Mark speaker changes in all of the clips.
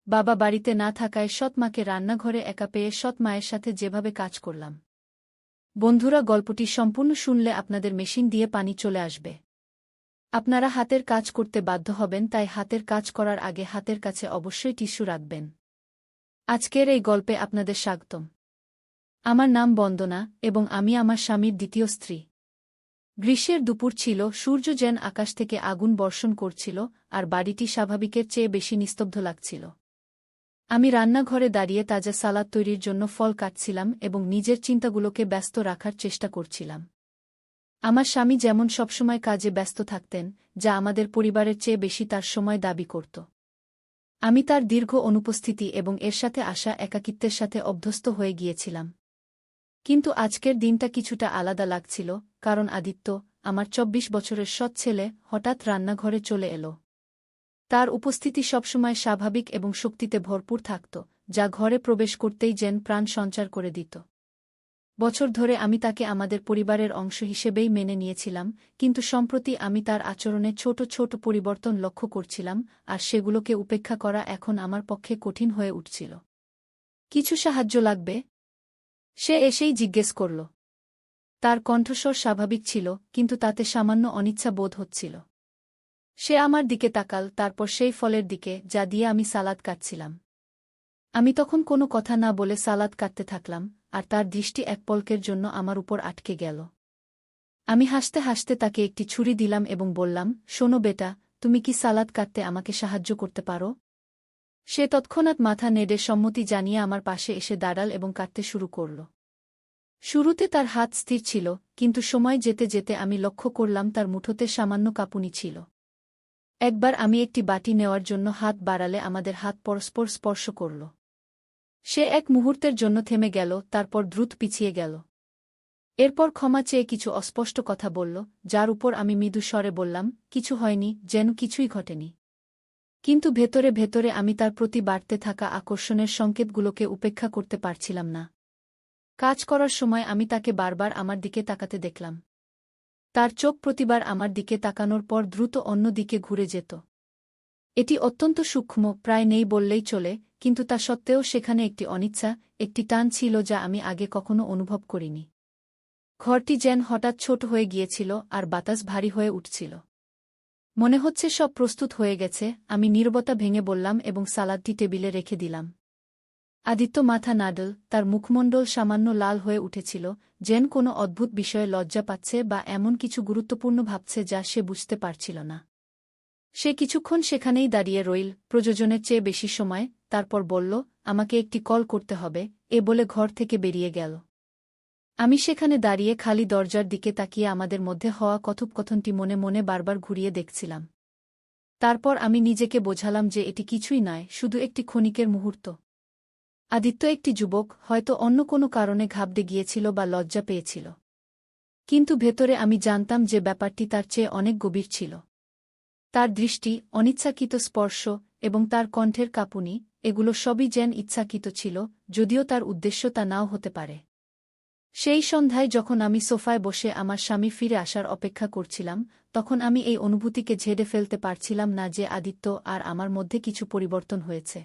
Speaker 1: বাবা বাড়িতে না থাকায় সৎ মাকে রান্নাঘরে একা পেয়ে সৎ মায়ের সাথে যেভাবে কাজ করলাম। বন্ধুরা, গল্পটি সম্পূর্ণ শুনলে আপনাদের মেশিন দিয়ে পানি চলে আসবে। আপনারা হাতের কাজ করতে বাধ্য হবেন, তাই হাতের কাজ করার আগে হাতের কাছে অবশ্যই টিস্যু রাখবেন। আজকের এই গল্পে আপনাদের স্বাগতম। আমার নাম বন্দনা এবং আমি আমার স্বামীর দ্বিতীয় স্ত্রী। গ্রীষ্মের দুপুর ছিল, সূর্য যেন আকাশ থেকে আগুন বর্ষণ করছিল আর বাড়িটি স্বাভাবিকের চেয়ে বেশি নিস্তব্ধ লাগছিল। আমি রান্নাঘরে দাঁড়িয়ে তাজা সালাদ তৈরির জন্য ফল কাটছিলাম এবং নিজের চিন্তাগুলোকে ব্যস্ত রাখার চেষ্টা করছিলাম। আমার স্বামী যেমন সবসময় কাজে ব্যস্ত থাকতেন, যা আমাদের পরিবারের চেয়ে বেশি তার সময় দাবি করত। আমি তার দীর্ঘ অনুপস্থিতি এবং এর সাথে আসা একাকিত্বের সাথে অভ্যস্ত হয়ে গিয়েছিলাম। কিন্তু আজকের দিনটা কিছুটা আলাদা লাগছিল, কারণ আদিত্য, আমার ২৪ বছরের সৎ ছেলে, হঠাৎ রান্নাঘরে চলে এলো। তার উপস্থিতি সবসময় স্বাভাবিক এবং শক্তিতে ভরপুর থাকত, যা ঘরে প্রবেশ করতেই যেন প্রাণ সঞ্চার করে দিত। বছর ধরে আমি তাকে আমাদের পরিবারের অংশ হিসেবেই মেনে নিয়েছিলাম, কিন্তু সম্প্রতি আমি তার আচরণে ছোট ছোট পরিবর্তন লক্ষ্য করছিলাম, আর সেগুলোকে উপেক্ষা করা এখন আমার পক্ষে কঠিন হয়ে উঠছিল। কিছু সাহায্য লাগবে? সে এসেই জিজ্ঞেস করল। তার কণ্ঠস্বর স্বাভাবিক ছিল, কিন্তু তাতে সামান্য অনিচ্ছা বোধ হচ্ছিল। সে আমার দিকে তাকাল, তারপর সেই ফলের দিকে যা দিয়ে আমি সালাদ কাটছিলাম। আমি তখন কোনো কথা না বলে সালাদ কাটতে থাকলাম, আর তার দৃষ্টি এক পলকের জন্য আমার উপর আটকে গেল। আমি হাসতে হাসতে তাকে একটি ছুরি দিলাম এবং বললাম, শোনো বেটা, তুমি কি সালাদ কাটতে আমাকে সাহায্য করতে পারো? সে তৎক্ষণাৎ মাথা নেড়ে সম্মতি জানিয়ে আমার পাশে এসে দাঁড়াল এবং কাটতে শুরু করল। শুরুতে তার হাত স্থির ছিল, কিন্তু সময় যেতে যেতে আমি লক্ষ্য করলাম তার মুঠোতে সামান্য কাঁপুনি ছিল। একবার আমি একটি বাটি নেওয়ার জন্য হাত বাড়ালে আমাদের হাত পরস্পর স্পর্শ করল। সে এক মুহূর্তের জন্য থেমে গেল, তারপর দ্রুত পিছিয়ে গেল। এরপর ক্ষমা চেয়ে কিছু অস্পষ্ট কথা বলল, যার উপর আমি মৃদু স্বরে বললাম, কিছু হয়নি, যেন কিছুই ঘটেনি। কিন্তু ভেতরে ভেতরে আমি তার প্রতি বাড়তে থাকা আকর্ষণের সংকেতগুলোকে উপেক্ষা করতে পারছিলাম না। কাজ করার সময় আমি তাকে বারবার আমার দিকে তাকাতে দেখলাম। তার চোখ প্রতিবার আমার দিকে তাকানোর পর দ্রুত অন্য দিকে ঘুরে যেত। এটি অত্যন্ত সূক্ষ্ম, প্রায় নেই বললেই চলে, কিন্তু তা সত্ত্বেও সেখানে একটি অনিচ্ছা, একটি টান ছিল যা আমি আগে কখনো অনুভব করিনি। ঘরটি যেন হঠাৎ ছোট হয়ে গিয়েছিল আর বাতাস ভারী হয়ে উঠছিল। মনে হচ্ছে সব প্রস্তুত হয়ে গেছে। আমি নীরবতা ভেঙে বললাম এবং সালাদটি টেবিলে রেখে দিলাম। আদিত্য মাথা নাড়ল, তার মুখমণ্ডল সামান্য লাল হয়ে উঠেছিল, যেন কোনো অদ্ভুত বিষয়ে লজ্জা পাচ্ছে বা এমন কিছু গুরুত্বপূর্ণ ভাবছে যা সে বুঝতে পারছিল না। সে কিছুক্ষণ সেখানেই দাঁড়িয়ে রইল, প্রয়োজনের চেয়ে বেশি সময়, তারপর বলল, আমাকে একটি কল করতে হবে, এ বলে ঘর থেকে বেরিয়ে গেল। আমি সেখানে দাঁড়িয়ে খালি দরজার দিকে তাকিয়ে আমাদের মধ্যে হওয়া কথোপকথনটি মনে মনে বারবার ঘুরিয়ে দেখছিলাম। তারপর আমি নিজেকে বোঝালাম যে এটি কিছুই নয়, শুধু একটি ক্ষণিকের মুহূর্ত। আদিত্য একটি যুবক, হয়তো অন্য কোনো কারণে ঘাবড়ে গিয়েছিল বা লজ্জা পেয়েছিল। কিন্তু ভেতরে আমি জানতাম যে ব্যাপারটি তার চেয়ে অনেক গভীর ছিল। তার দৃষ্টি, অনিচ্ছাকৃত স্পর্শ এবং তার কণ্ঠের কাঁপুনি, এগুলো সবই যেন ইচ্ছাকৃত ছিল, যদিও তার উদ্দেশ্য তা নাও হতে পারে। সেই সন্ধ্যায় যখন আমি সোফায় বসে আমার স্বামী ফিরে আসার অপেক্ষা করছিলাম, তখন আমি এই অনুভূতিকে ঝেড়ে ফেলতে পারছিলাম না যে আদিত্য আর আমার মধ্যে কিছু পরিবর্তন হয়েছে।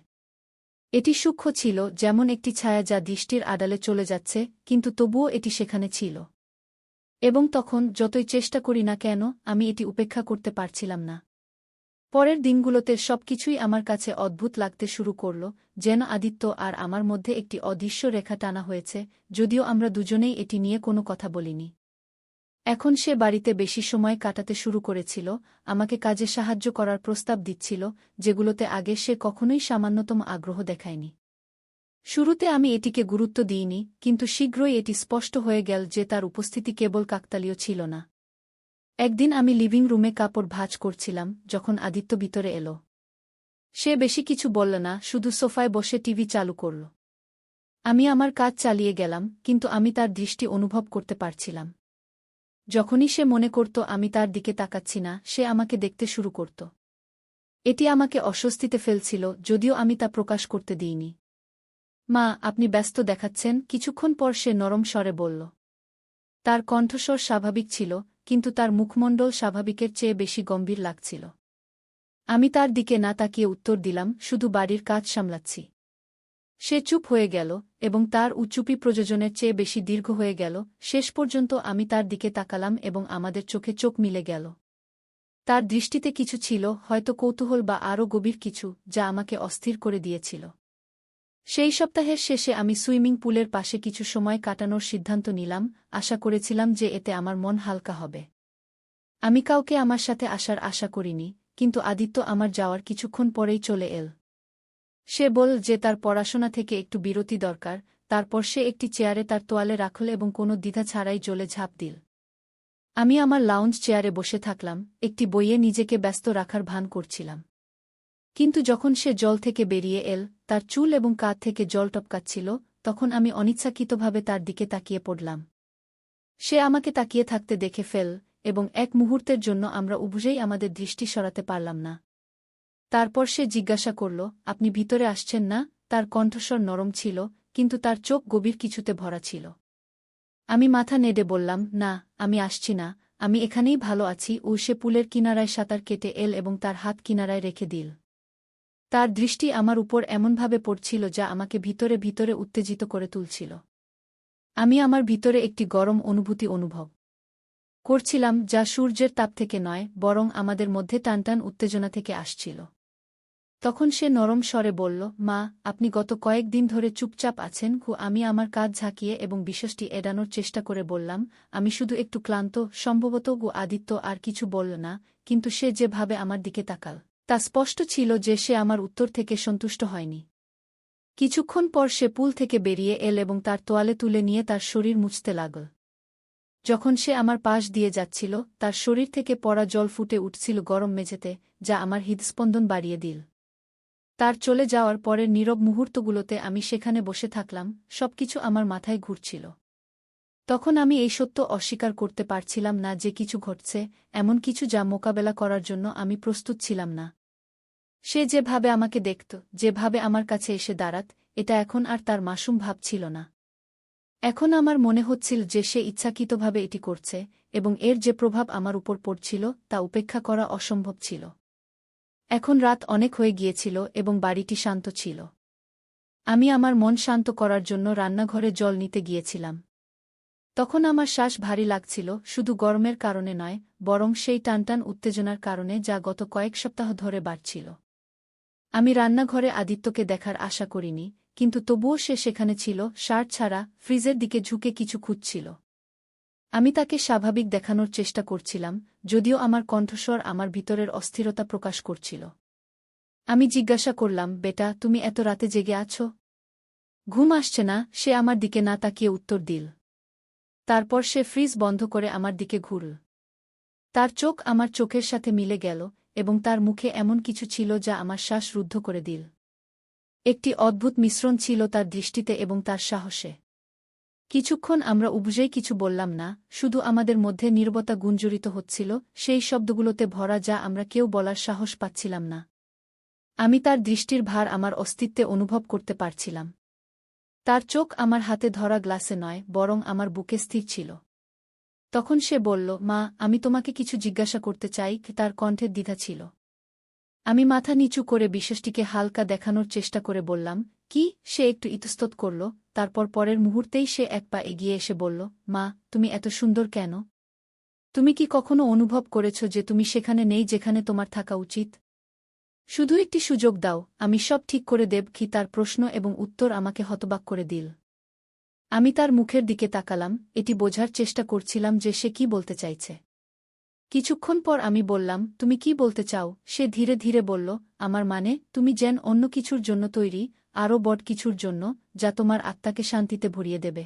Speaker 1: এটি সূক্ষ্ম ছিল, যেমন একটি ছায়া যা দৃষ্টির আড়ালে চলে যাচ্ছে, কিন্তু তবুও এটি সেখানে ছিল। এবং তখন, যতই চেষ্টা করি না কেন, আমি এটি উপেক্ষা করতে পারছিলাম না। পরের দিনগুলোতে সবকিছুই আমার কাছে অদ্ভুত লাগতে শুরু করল, যেন আদিত্য আর আমার মধ্যে একটি অদৃশ্য রেখা টানা হয়েছে, যদিও আমরা দুজনেই এটি নিয়ে কোনো কথা বলিনি। এখন সে বাড়িতে বেশি সময় কাটাতে শুরু করেছিল, আমাকে কাজে সাহায্য করার প্রস্তাব দিচ্ছিল, যেগুলোতে আগে সে কখনোই সামান্যতম আগ্রহ দেখায়নি। শুরুতে আমি এটিকে গুরুত্ব দিইনি, কিন্তু শীঘ্রই এটি স্পষ্ট হয়ে গেল যে তার উপস্থিতি কেবল কাকতালীয় ছিল না। একদিন আমি লিভিং রুমে কাপড় ভাঁজ করছিলাম, যখন আদিত্য ভিতরে এলো। সে বেশি কিছু বলল না, শুধু সোফায় বসে টিভি চালু করল। আমি আমার কাজ চালিয়ে গেলাম, কিন্তু আমি তার দৃষ্টি অনুভব করতে পারছিলাম। যখনই সে মনে করত আমি তার দিকে তাকাচ্ছি না, সে আমাকে দেখতে শুরু করত। এটি আমাকে অস্বস্তিতে ফেলছিল, যদিও আমি তা প্রকাশ করতে দিইনি। মা, আপনি ব্যস্ত দেখাচ্ছেন, কিছুক্ষণ পর সে নরম স্বরে বলল। তার কণ্ঠস্বর স্বাভাবিক ছিল, কিন্তু তার মুখমণ্ডল স্বাভাবিকের চেয়ে বেশি গম্ভীর লাগছিল। আমি তার দিকে না তাকিয়ে উত্তর দিলাম, শুধু বাড়ির কাজ সামলাচ্ছি। সে চুপ হয়ে গেল, এবং তার চুপি প্রয়োজনের চেয়ে বেশি দীর্ঘ হয়ে গেল। শেষ পর্যন্ত আমি তার দিকে তাকালাম এবং আমাদের চোখে চোখ মিলে গেল। তার দৃষ্টিতে কিছু ছিল, হয়তো কৌতূহল বা আরও গভীর কিছু, যা আমাকে অস্থির করে দিয়েছিল। সেই সপ্তাহের শেষে আমি সুইমিং পুলের পাশে কিছু সময় কাটানোর সিদ্ধান্ত নিলাম, আশা করেছিলাম যে এতে আমার মন হালকা হবে। আমি কাউকে আমার সাথে আসার আশা করিনি, কিন্তু আদিত্য আমার যাওয়ার কিছুক্ষণ পরেই চলে এল। সে বলল যে তার পড়াশোনা থেকে একটু বিরতি দরকার, তারপর সে একটি চেয়ারে তার তোয়ালে রাখল এবং কোনো দ্বিধা ছাড়াই জলে ঝাঁপ দিল। আমি আমার লাউঞ্জ চেয়ারে বসে থাকলাম, একটি বইয়ে নিজেকে ব্যস্ত রাখার ভান করছিলাম। কিন্তু যখন সে জল থেকে বেরিয়ে এল, তার চুল এবং কাঁধ থেকে জল টপকাচ্ছিল, তখন আমি অনিচ্ছাকৃতভাবে তার দিকে তাকিয়ে পড়লাম। সে আমাকে তাকিয়ে থাকতে দেখে ফেল, এবং এক মুহূর্তের জন্য আমরা উভয়েই আমাদের দৃষ্টি সরাতে পারলাম না। তারপর সে জিজ্ঞাসা করল, আপনি ভিতরে আসছেন না? তার কণ্ঠস্বর নরম ছিল, কিন্তু তার চোখ গভীর কিছুতে ভরা ছিল। আমি মাথা নেড়ে বললাম, না, আমি আসছি না, আমি এখানেই ভালো আছি। সে পুলের কিনারায় সাঁতার কেটে এল এবং তার হাত কিনারায় রেখে দিল। তার দৃষ্টি আমার উপর এমনভাবে পড়ছিল যা আমাকে ভিতরে ভিতরে উত্তেজিত করে তুলছিল। আমি আমার ভিতরে একটি গরম অনুভূতি অনুভব করছিলাম, যা সূর্যের তাপ থেকে নয়, বরং আমাদের মধ্যে টানটান উত্তেজনা থেকে আসছিল। তখন সে নরম স্বরে বলল, মা, আপনি গত কয়েকদিন ধরে চুপচাপ আছেন। আমি আমার কাজ ঝাঁকিয়ে এবং বিষয়টি এড়ানোর চেষ্টা করে বললাম, আমি শুধু একটু ক্লান্ত, সম্ভবত। আদিত্য আর কিছু বলল না, কিন্তু সে যেভাবে আমার দিকে তাকাল, তা স্পষ্ট ছিল যে সে আমার উত্তর থেকে সন্তুষ্ট হয়নি। কিছুক্ষণ পর সে পুল থেকে বেরিয়ে এল এবং তার তোয়ালে তুলে নিয়ে তার শরীর মুছতে লাগল। যখন সে আমার পাশ দিয়ে যাচ্ছিল, তার শরীর থেকে পড়া জল ফুটে উঠছিল গরম মেঝেতে, যা আমার হৃদস্পন্দন বাড়িয়ে দিল। তার চলে যাওয়ার পরের নীরব মুহূর্তগুলোতে আমি সেখানে বসে থাকলাম, সবকিছু আমার মাথায় ঘুরছিল। তখন আমি এই সত্য অস্বীকার করতে পারছিলাম না যে কিছু ঘটছে, এমন কিছু যা মোকাবেলা করার জন্য আমি প্রস্তুত ছিলাম না। সে যেভাবে আমাকে দেখত, যেভাবে আমার কাছে এসে দাঁড়াত, এটা এখন আর তার মাসুম ভাব ছিল না। এখন আমার মনে হচ্ছিল যে সে ইচ্ছাকৃতভাবে এটি করছে, এবং এর যে প্রভাব আমার উপর পড়ছিল তা উপেক্ষা করা অসম্ভব ছিল। এখন রাত অনেক হয়ে গিয়েছিল এবং বাড়িটি শান্ত ছিল। আমি আমার মন শান্ত করার জন্য রান্নাঘরে জল নিতে গিয়েছিলাম। তখন আমার শ্বাস ভারী লাগছিল, শুধু গরমের কারণে নয়, বরং সেই টানটান উত্তেজনার কারণে যা গত কয়েক সপ্তাহ ধরে বাড়ছিল। আমি রান্নাঘরে আদিত্যকে দেখার আশা করিনি, কিন্তু তবুও সে সেখানে ছিল, শার্ট ছাড়া, ফ্রিজের দিকে ঝুঁকে কিছু খুঁজছিল। আমি তাকে স্বাভাবিক দেখানোর চেষ্টা করছিলাম, যদিও আমার কণ্ঠস্বর আমার ভিতরের অস্থিরতা প্রকাশ করছিল। আমি জিজ্ঞাসা করলাম, বেটা, তুমি এত রাতে জেগে আছো? ঘুম আসছে না? সে আমার দিকে না তাকিয়ে উত্তর দিল। তারপর সে ফ্রিজ বন্ধ করে আমার দিকে ঘুরল। তার চোখ আমার চোখের সাথে মিলে গেল, এবং তার মুখে এমন কিছু ছিল যা আমার শ্বাস রুদ্ধ করে দিল। একটি অদ্ভুত মিশ্রণ ছিল তার দৃষ্টিতে এবং তার সাহসে। কিছুক্ষণ আমরা উভয়েই কিছু বললাম না, শুধু আমাদের মধ্যে নীরবতা গুঞ্জরিত হচ্ছিল, সেই শব্দগুলোতে ভরা যা আমরা কেউ বলার সাহস পাচ্ছিলাম না। আমি তার দৃষ্টির ভার আমার অস্তিত্বে অনুভব করতে পারছিলাম। তার চোখ আমার হাতে ধরা গ্লাসে নয়, বরং আমার বুকে স্থির ছিল। তখন সে বলল, মা, আমি তোমাকে কিছু জিজ্ঞাসা করতে চাই। তার কণ্ঠের দ্বিধা ছিল। আমি মাথা নিচু করে বিষয়টিকে হালকা দেখানোর চেষ্টা করে বললাম, কি? সে একটু ইতস্তত করল, তারপর পরের মুহূর্তেই সে এক পা এগিয়ে এসে বলল, মা, তুমি এত সুন্দর কেন? তুমি কি কখনো অনুভব করেছ যে তুমি সেখানে নেই যেখানে তোমার থাকা উচিত? শুধু একটি সুযোগ দাও, আমি সব ঠিক করে দেব। কি? তার প্রশ্ন এবং উত্তর আমাকে হতবাক করে দিল। আমি তার মুখের দিকে তাকালাম, এটি বোঝার চেষ্টা করছিলাম যে সে কি বলতে চাইছে। কিছুক্ষণ পর আমি বললাম, তুমি কি বলতে চাও? সে ধীরে ধীরে বলল, আমার মানে, তুমি যেন অন্য কিছুর জন্য তৈরি, আরও বড় কিছুর জন্য, যা তোমার আত্মাকে শান্তিতে ভরিয়ে দেবে।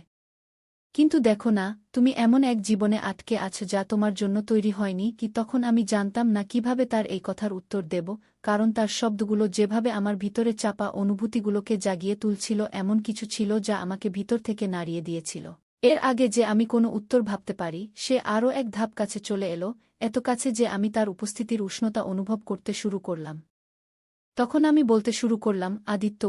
Speaker 1: কিন্তু দেখো না, তুমি এমন এক জীবনে আটকে আছো যা তোমার জন্য তৈরি হয়নি। কি? তখন আমি জানতাম না কিভাবে তার এই কথার উত্তর দেব, কারণ তার শব্দগুলো যেভাবে আমার ভিতরে চাপা অনুভূতিগুলোকে জাগিয়ে তুলছিল, এমন কিছু ছিল যা আমাকে ভিতর থেকে নাড়িয়ে দিয়েছিল। এর আগে যে আমি কোনো উত্তর ভাবতে পারি, সে আরও এক ধাপ কাছে চলে এলো, এত কাছে যে আমি তার উপস্থিতির উষ্ণতা অনুভব করতে শুরু করলাম। তখন আমি বলতে শুরু করলাম, আদিত্য।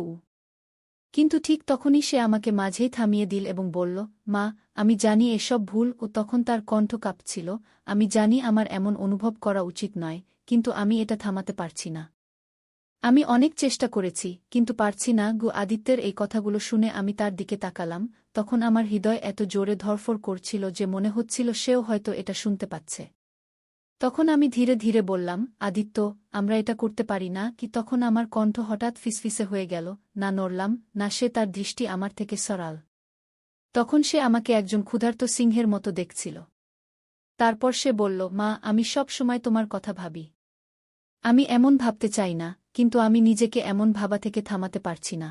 Speaker 1: কিন্তু ঠিক তখনই সে আমাকে মাঝেই থামিয়ে দিল এবং বলল, মা, আমি জানি এসব ভুল। তখন তার কণ্ঠ কাঁপছিল। আমি জানি আমার এমন অনুভব করা উচিত নয়, কিন্তু আমি এটা থামাতে পারছি না। আমি অনেক চেষ্টা করেছি, কিন্তু পারছি না। আদিত্যের এই কথাগুলো শুনে আমি তার দিকে তাকালাম, তখন আমার হৃদয় এত জোরে ধড়ফড় করছিল যে মনে হচ্ছিল সেও হয়তো এটা শুনতে পাচ্ছে। তখন আমি ধীরে ধীরে বললাম, আদিত্য, আমরা এটা করতে পারি না কি? তখন আমার কণ্ঠ হঠাৎ ফিসফিসে হয়ে গেল, না নড়লাম, না সে তার দৃষ্টি আমার থেকে সরাল। তখন সে আমাকে একজন ক্ষুধার্ত সিংহের মতো দেখছিল। তারপর সে বলল, মা, আমি সব সময় তোমার কথা ভাবি। আমি এমন ভাবতে চাই না, কিন্তু আমি নিজেকে এমন ভাবা থেকে থামাতে পারছি না।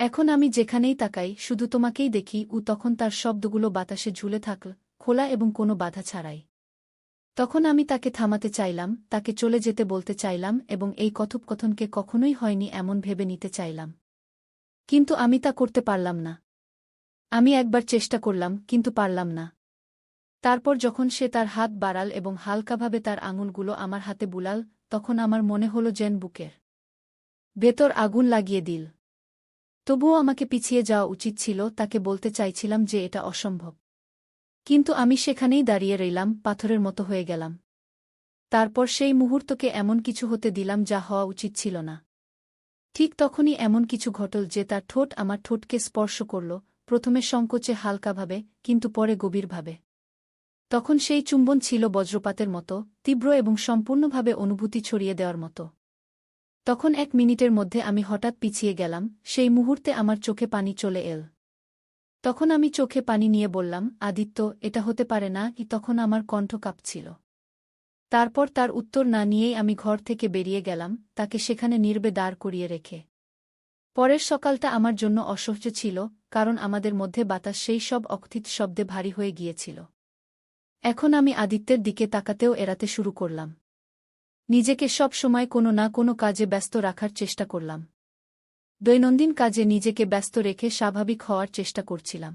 Speaker 1: এখন আমি যেখানেই তাকাই শুধু তোমাকেই দেখি। তখন তার শব্দগুলো বাতাসে ঝুলে থাকল, খোলা এবং কোনো বাধা ছাড়াই। তখন আমি তাকে থামাতে চাইলাম, তাকে চলে যেতে বলতে চাইলাম এবং এই কথোপকথনকে কখনোই হয়নি এমন ভেবে নিতে চাইলাম। কিন্তু আমি তা করতে পারলাম না। আমি একবার চেষ্টা করলাম, কিন্তু পারলাম না। তারপর যখন সে তার হাত বাড়াল এবং হালকাভাবে তার আঙুলগুলো আমার হাতে বুলাল, তখন আমার মনে হল যেন বুকের ভেতর আগুন লাগিয়ে দিল। তবুও আমাকে পিছিয়ে যাওয়া উচিত ছিল, তাকে বলতে চাইছিলাম যে এটা অসম্ভব। কিন্তু আমি সেখানেই দাঁড়িয়ে রইলাম, পাথরের মতো হয়ে গেলাম। তারপর সেই মুহূর্তকে এমন কিছু হতে দিলাম যা হওয়া উচিত ছিল না। ঠিক তখনই এমন কিছু ঘটল যে তার ঠোঁট আমার ঠোঁটকে স্পর্শ করল, প্রথমে সংকোচে হালকাভাবে, কিন্তু পরে গভীরভাবে। তখন সেই চুম্বন ছিল বজ্রপাতের মতো, তীব্র এবং সম্পূর্ণভাবে অনুভূতি ছড়িয়ে দেওয়ার মতো। তখন 1 মিনিটের মধ্যে আমি হঠাৎ পিছিয়ে গেলাম, সেই মুহূর্তে আমার চোখে পানি চলে এল। তখন আমি চোখে পানি নিয়ে বললাম, আদিত্য, এটা হতে পারে না কি? তখন আমার কণ্ঠ কাঁপছিল। তারপর তার উত্তর না নিয়েই আমি ঘর থেকে বেরিয়ে গেলাম, তাকে সেখানে নীরবে দাঁড় করিয়ে রেখে। পরের সকালটা আমার জন্য অসহ্য ছিল, কারণ আমাদের মধ্যে বাতাস সেই সব অকথিত শব্দে ভারী হয়ে গিয়েছিল। এখন আমি আদিত্যের দিকে তাকাতেও এড়াতে শুরু করলাম। নিজেকে সব সময় কোনো না কোনো কাজে ব্যস্ত রাখার চেষ্টা করলাম। দৈনন্দিন কাজে নিজেকে ব্যস্ত রেখে স্বাভাবিক হওয়ার চেষ্টা করছিলাম।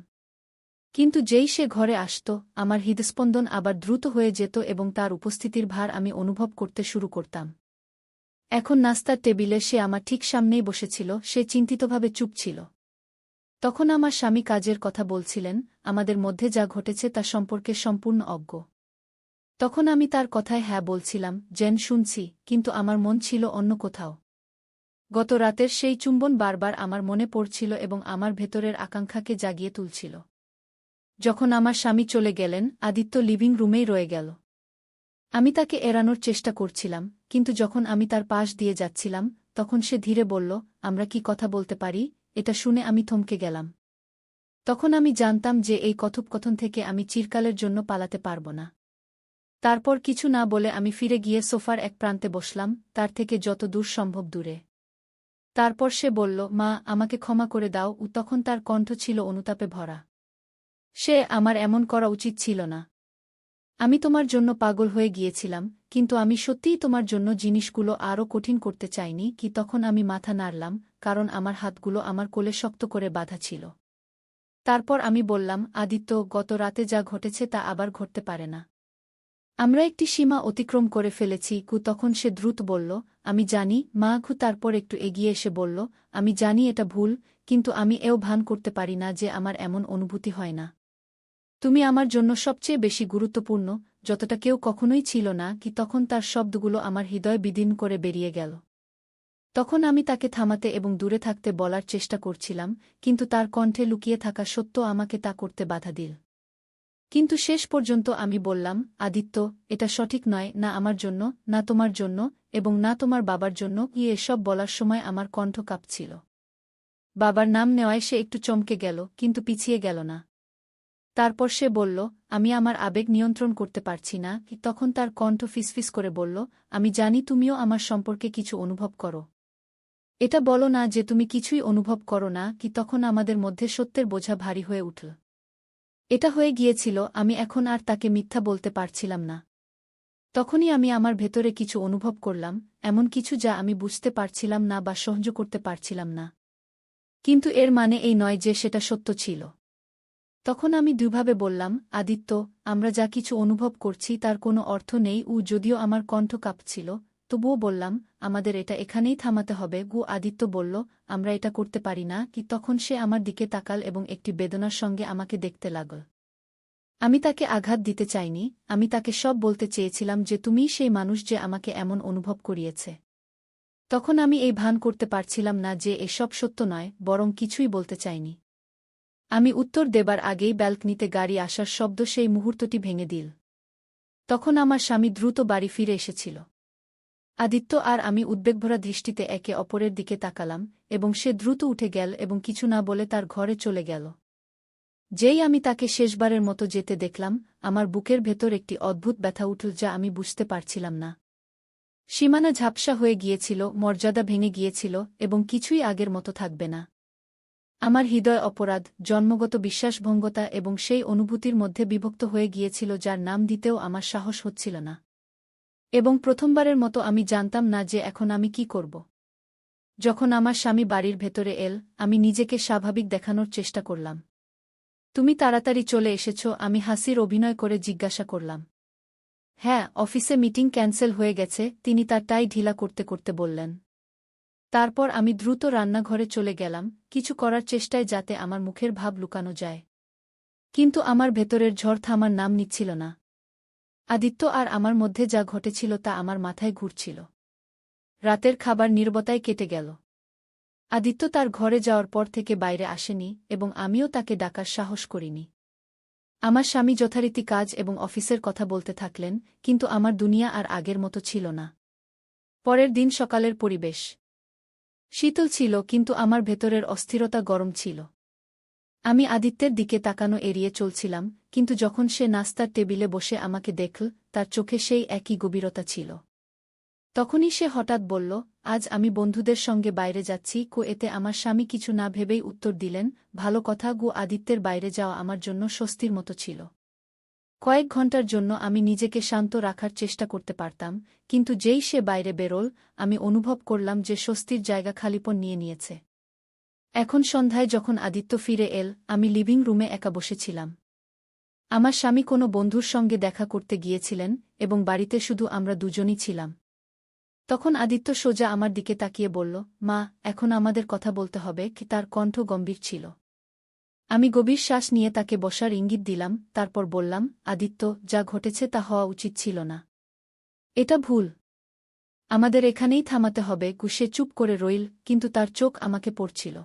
Speaker 1: কিন্তু যেই সে ঘরে আসত, আমার হৃদস্পন্দন আবার দ্রুত হয়ে যেত এবং তার উপস্থিতির ভার আমি অনুভব করতে শুরু করতাম। এখন নাস্তার টেবিলে সে আমার ঠিক সামনেই বসেছিল, সে চিন্তিতভাবে চুপ ছিল। তখন আমার স্বামী কাজের কথা বলছিলেন, আমাদের মধ্যে যা ঘটেছে তা সম্পর্কে সম্পূর্ণ অজ্ঞ। তখন আমি তার কথায় হ্যাঁ বলছিলাম, যেন শুনছি, কিন্তু আমার মন ছিল অন্য কোথাও। গত রাতের সেই চুম্বন বারবার আমার মনে পড়ছিল এবং আমার ভেতরের আকাঙ্ক্ষাকে জাগিয়ে তুলছিল। যখন আমার স্বামী চলে গেলেন, আদিত্য লিভিং রুমেই রয়ে গেল। আমি তাকে এড়ানোর চেষ্টা করছিলাম, কিন্তু যখন আমি তার পাশ দিয়ে যাচ্ছিলাম, তখন সে ধীরে বলল, আমরা কি কথা বলতে পারি? এটা শুনে আমি থমকে গেলাম। তখন আমি জানতাম যে এই কথোপকথন থেকে আমি চিরকালের জন্য পালাতে পারব না। তারপর কিছু না বলে আমি ফিরে গিয়ে সোফার এক প্রান্তে বসলাম, তার থেকে যত দূর সম্ভব দূরে। তারপর সে বলল, মা, আমাকে ক্ষমা করে দাও। তখন তার কণ্ঠ ছিল অনুতাপে ভরা। সে আমার এমন করা উচিত ছিল না। আমি তোমার জন্য পাগল হয়ে গিয়েছিলাম, কিন্তু আমি সত্যিই তোমার জন্য জিনিসগুলো আরও কঠিন করতে চাইনি কি? তখন আমি মাথা নাড়লাম, কারণ আমার হাতগুলো আমার কোলে শক্ত করে বাঁধা ছিল। তারপর আমি বললাম, আদিত্য, গত রাতে যা ঘটেছে তা আবার ঘটতে পারে না। আমরা একটি সীমা অতিক্রম করে ফেলেছি। তখন সে দ্রুত বলল, আমি জানি, মা। তারপর একটু এগিয়ে এসে বলল, আমি জানি এটা ভুল, কিন্তু আমি এও ভান করতে পারি না যে আমার এমন অনুভূতি হয় না। তুমি আমার জন্য সবচেয়ে বেশি গুরুত্বপূর্ণ, যতটা কেউ কখনোই ছিল না কি? তখন তার শব্দগুলো আমার হৃদয় বিদীর্ণ করে বেরিয়ে গেল। তখন আমি তাকে থামাতে এবং দূরে থাকতে বলার চেষ্টা করছিলাম, কিন্তু তার কণ্ঠে লুকিয়ে থাকা সত্য আমাকে তা করতে বাধা দিল। কিন্তু শেষ পর্যন্ত আমি বললাম, আদিত্য, এটা সঠিক নয়, না আমার জন্য, না তোমার জন্য, এবং না তোমার বাবার জন্য। এসব বলার সময় আমার কণ্ঠ কাঁপছিল। বাবার নাম নেওয়ায় সে একটু চমকে গেল, কিন্তু পিছিয়ে গেল না। তারপর সে বলল, আমি আমার আবেগ নিয়ন্ত্রণ করতে পারছি না। তখন তার কণ্ঠ ফিসফিস করে বলল, আমি জানি তুমিও আমার সম্পর্কে কিছু অনুভব করো। এটা বলো না যে তুমি কিছুই অনুভব করো না কি? তখন আমাদের মধ্যে সত্যের বোঝা ভারী হয়ে উঠল। এটা হয়ে গিয়েছিল, আমি এখন আর তাকে মিথ্যা বলতে পারছিলাম না। তখনই আমি আমার ভেতরে কিছু অনুভব করলাম, এমন কিছু যা আমি বুঝতে পারছিলাম না বা সহ্য করতে পারছিলাম না। কিন্তু এর মানে এই নয় যে সেটা সত্য ছিল। তখন আমি দুভাবে বললাম, আদিত্য, আমরা যা কিছু অনুভব করছি তার কোনো অর্থ নেই। যদিও আমার কণ্ঠ কাঁপছিল, তবুও বললাম, আমাদের এটা এখানেই থামাতে হবে। আদিত্য বলল, আমরা এটা করতে পারি না কি? তখন সে আমার দিকে তাকাল এবং একটি বেদনার সঙ্গে আমাকে দেখতে লাগল। আমি তাকে আঘাত দিতে চাইনি, আমি তাকে সব বলতে চেয়েছিলাম যে তুমিই সেই মানুষ যে আমাকে এমন অনুভব করিয়েছে। তখন আমি এই ভান করতে পারছিলাম না যে এসব সত্য নয়, বরং কিছুই বলতে চাইনি। আমি উত্তর দেবার আগেই ব্যালকনিতে গাড়ি আসার শব্দ সেই মুহূর্তটি ভেঙে দিল। তখন আমার স্বামী দ্রুত বাড়ি ফিরে এসেছিল। আদিত্য আর আমি উদ্বেগভরা দৃষ্টিতে একে অপরের দিকে তাকালাম, এবং সে দ্রুত উঠে গেল এবং কিছু না বলে তার ঘরে চলে গেল। যেই আমি তাকে শেষবারের মতো যেতে দেখলাম, আমার বুকের ভেতর একটি অদ্ভুত ব্যথা উঠল যা আমি বুঝতে পারছিলাম না। সীমানা ঝাপসা হয়ে গিয়েছিল, মর্যাদা ভেঙে গিয়েছিল, এবং কিছুই আগের মতো থাকবে না। আমার হৃদয় অপরাধ, জন্মগত বিশ্বাসভঙ্গতা এবং সেই অনুভূতির মধ্যে বিভক্ত হয়ে গিয়েছিল যার নাম দিতেও আমার সাহস হচ্ছিল না। এবং প্রথমবারের মতো আমি জানতাম না যে এখন আমি কি করব। যখন আমার স্বামী বাড়ির ভেতরে এল, আমি নিজেকে স্বাভাবিক দেখানোর চেষ্টা করলাম। তুমি তাড়াতাড়ি চলে এসেছ, আমি হাসির অভিনয় করে জিজ্ঞাসা করলাম। হ্যাঁ, অফিসে মিটিং ক্যান্সেল হয়ে গেছে, তিনি তার টাই ঢিলা করতে করতে বললেন। তারপর আমি দ্রুত রান্নাঘরে চলে গেলাম, কিছু করার চেষ্টায় যাতে আমার মুখের ভাব লুকানো যায়। কিন্তু আমার ভেতরের ঝড় থামার নাম নিচ্ছিল না। আদিত্য আর আমার মধ্যে যা ঘটেছিল তা আমার মাথায় ঘুরছিল। রাতের খাবার নীরবতায় কেটে গেল। আদিত্য তার ঘরে যাওয়ার পর থেকে বাইরে আসেনি, এবং আমিও তাকে ডাকার সাহস করিনি। আমার স্বামী যথারীতি কাজ এবং অফিসের কথা বলতে থাকলেন, কিন্তু আমার দুনিয়া আর আগের মতো ছিল না। পরের দিন সকালের পরিবেশ শীতল ছিল, কিন্তু আমার ভেতরের অস্থিরতা গরম ছিল। আমি আদিত্যের দিকে তাকানো এড়িয়ে চলছিলাম, কিন্তু যখন সে নাস্তার টেবিলে বসে আমাকে দেখল, তার চোখে সেই একই গভীরতা ছিল। তখনই সে হঠাৎ বলল, আজ আমি বন্ধুদের সঙ্গে বাইরে যাচ্ছি। এতে আমার স্বামী কিছু না ভেবেই উত্তর দিলেন, ভালো কথা। আদিত্যের বাইরে যাওয়া আমার জন্য স্বস্তির মতো ছিল। কয়েক ঘন্টার জন্য আমি নিজেকে শান্ত রাখার চেষ্টা করতে পারতাম, কিন্তু যেই সে বাইরে বেরোল, আমি অনুভব করলাম যে স্বস্তির জায়গা খালিপন নিয়ে নিয়েছে। এখন সন্ধ্যায় যখন আদিত্য ফিরে এল, আমি লিভিং রুমে একা বসেছিলাম। আমার স্বামী কোনো বন্ধুর সঙ্গে দেখা করতে গিয়েছিলেন, এবং বাড়িতে শুধু আমরা দুজনই ছিলাম। তখন আদিত্য সোজা আমার দিকে তাকিয়ে বলল, মা, এখন আমাদের কথা বলতে হবে। তার কণ্ঠ গম্ভীর ছিল। আমি গভীর শ্বাস নিয়ে তাকে বসার ইঙ্গিত দিলাম, তারপর বললাম, আদিত্য, যা ঘটেছে তা হওয়া উচিত ছিল না। এটা ভুল। আমাদের এখানেই থামাতে হবে। সে চুপ করে রইল, কিন্তু তার চোখ আমাকে পড়ছিল।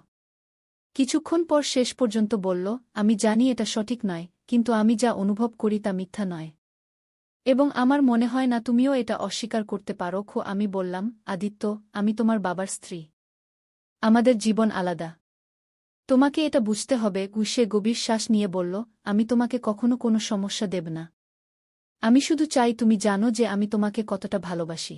Speaker 1: কিছুক্ষণ পর শেষ পর্যন্ত বলল, আমি জানি এটা সঠিক নয়, কিন্তু আমি যা অনুভব করি তা মিথ্যা নয়। এবং আমার মনে হয় না তুমিও এটা অস্বীকার করতে পারো। আমি বললাম, আদিত্য, আমি তোমার বাবার স্ত্রী। আমাদের জীবন আলাদা। তোমাকে এটা বুঝতে হবে। সে গভীর শ্বাস নিয়ে বলল, আমি তোমাকে কখনো কোনো সমস্যা দেব না। আমি শুধু চাই তুমি জানো যে আমি তোমাকে কতটা ভালোবাসি।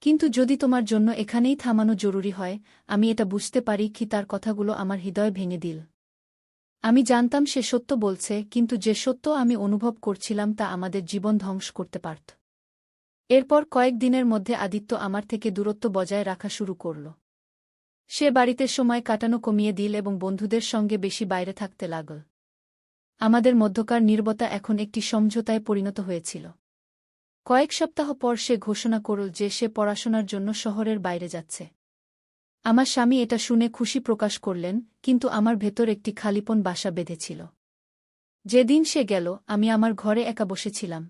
Speaker 1: কিন্তু যদি তোমার জন্য এখানেই থামানো জরুরি হয়, আমি এটা বুঝতে পারি। তার কথাগুলো আমার হৃদয় ভেঙে দিল। আমি জানতাম সে সত্য বলছে, কিন্তু যে সত্য আমি অনুভব করছিলাম তা আমাদের জীবন ধ্বংস করতে পারত। এরপর কয়েক দিনের মধ্যে আদিত্য আমার থেকে দূরত্ব বজায় রাখা শুরু করল। সে বাড়িতে সময় কাটানো কমিয়ে দিল এবং বন্ধুদের সঙ্গে বেশি বাইরে থাকতে লাগল। আমাদের মধ্যকার নীরবতা এখন একটি সমঝোতায় পরিণত হয়েছিল। কয়েক সপ্তাহ পর সে ঘোষণা করল যে সে পড়াশোনার জন্য শহরের বাইরে যাচ্ছে। আমার স্বামী এটা শুনে খুশি প্রকাশ করলেন, কিন্তু আমার ভেতর একটি খালিপন বাসা বেঁধেছিল। যেদিন সে গেল, আমি আমার ঘরে একা বসেছিলাম।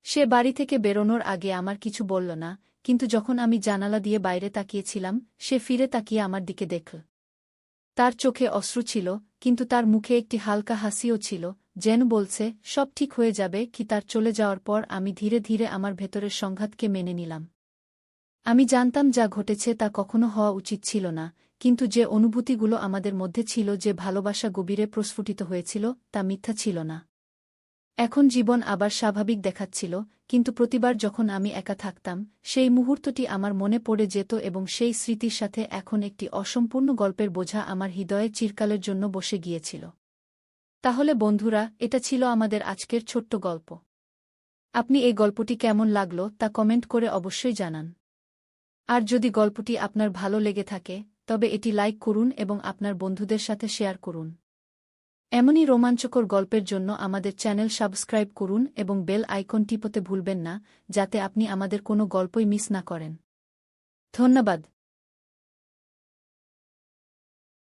Speaker 1: সে বাড়ি থেকে বেরোনোর আগে আমার কিছু বলল না, কিন্তু যখন আমি জানালা দিয়ে বাইরে তাকিয়েছিলাম, সে ফিরে তাকিয়ে আমার দিকে দেখল। তার চোখে অশ্রু ছিল, কিন্তু তার মুখে একটি হালকা হাসিও ছিল, যেন বলছে, সব ঠিক হয়ে যাবে। তার চলে যাওয়ার পর আমি ধীরে ধীরে আমার ভেতরের সংঘাতকে মেনে নিলাম। আমি জানতাম যা ঘটেছে তা কখনো হওয়া উচিত ছিল না, কিন্তু যে অনুভূতিগুলো আমাদের মধ্যে ছিল, যে ভালোবাসা গভীরে প্রস্ফুটিত হয়েছিল, তা মিথ্যা ছিল না। এখন জীবন আবার স্বাভাবিক দেখাচ্ছিল, কিন্তু প্রতিবার যখন আমি একা থাকতাম, সেই মুহূর্তটি আমার মনে পড়ে যেত এবং সেই স্মৃতির সাথে এখন একটি অসম্পূর্ণ গল্পের বোঝা আমার হৃদয়ে চিরকালের জন্য বসে গিয়েছিল। তাহলে বন্ধুরা, এটা ছিল আমাদের আজকের ছোট্ট গল্প। আপনি এই গল্পটি কেমন লাগলো তা কমেন্ট করে অবশ্যই জানান। আর যদি গল্পটি আপনার ভালো লেগে থাকে, তবে এটি লাইক করুন এবং আপনার বন্ধুদের সাথে শেয়ার করুন। এমনই রোমাঞ্চকর গল্পের জন্য আমাদের চ্যানেল সাবস্ক্রাইব করুন এবং বেল আইকন টিপতে ভুলবেন না, যাতে আপনি আমাদের কোনো গল্পই মিস না করেন। ধন্যবাদ।